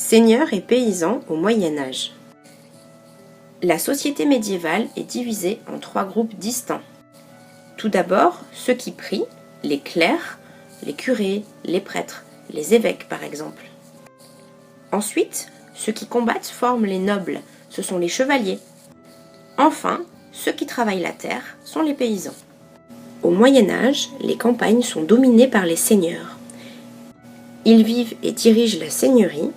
Seigneurs et paysans au Moyen Âge. La société médiévale est divisée en 3 groupes distincts. Tout d'abord, ceux qui prient, les clercs, les curés, les prêtres, les évêques par exemple. Ensuite, ceux qui combattent forment les nobles, ce sont les chevaliers. Enfin, ceux qui travaillent la terre sont les paysans. Au Moyen Âge, les campagnes sont dominées par les seigneurs. Ils vivent et dirigent la seigneurie,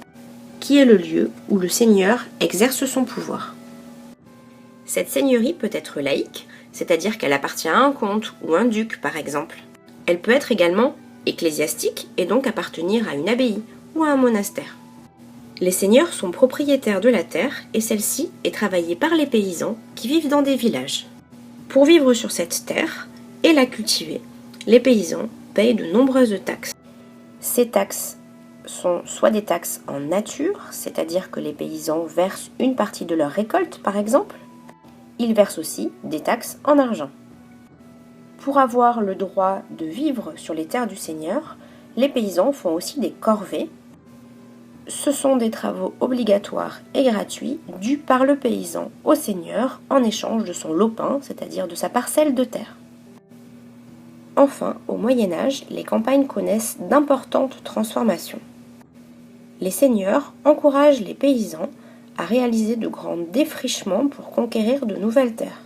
qui est le lieu où le seigneur exerce son pouvoir. Cette seigneurie peut être laïque, c'est-à-dire qu'elle appartient à un comte ou un duc par exemple. Elle peut être également ecclésiastique et donc appartenir à une abbaye ou à un monastère. Les seigneurs sont propriétaires de la terre et celle-ci est travaillée par les paysans qui vivent dans des villages. Pour vivre sur cette terre et la cultiver, les paysans payent de nombreuses taxes. Ces taxes sont soit des taxes en nature, c'est-à-dire que les paysans versent une partie de leur récolte par exemple. Ils versent aussi des taxes en argent. Pour avoir le droit de vivre sur les terres du seigneur, les paysans font aussi des corvées. Ce sont des travaux obligatoires et gratuits dus par le paysan au seigneur en échange de son lopin, c'est-à-dire de sa parcelle de terre. Enfin, au Moyen Âge, les campagnes connaissent d'importantes transformations. Les seigneurs encouragent les paysans à réaliser de grands défrichements pour conquérir de nouvelles terres.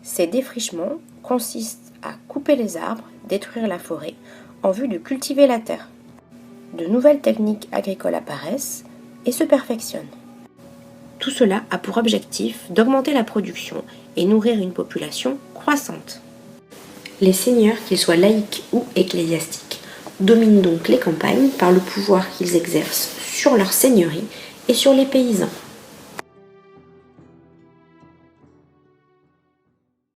Ces défrichements consistent à couper les arbres, détruire la forêt, en vue de cultiver la terre. De nouvelles techniques agricoles apparaissent et se perfectionnent. Tout cela a pour objectif d'augmenter la production et nourrir une population croissante. Les seigneurs, qu'ils soient laïcs ou ecclésiastiques, dominent donc les campagnes par le pouvoir qu'ils exercent sur leur seigneurie et sur les paysans.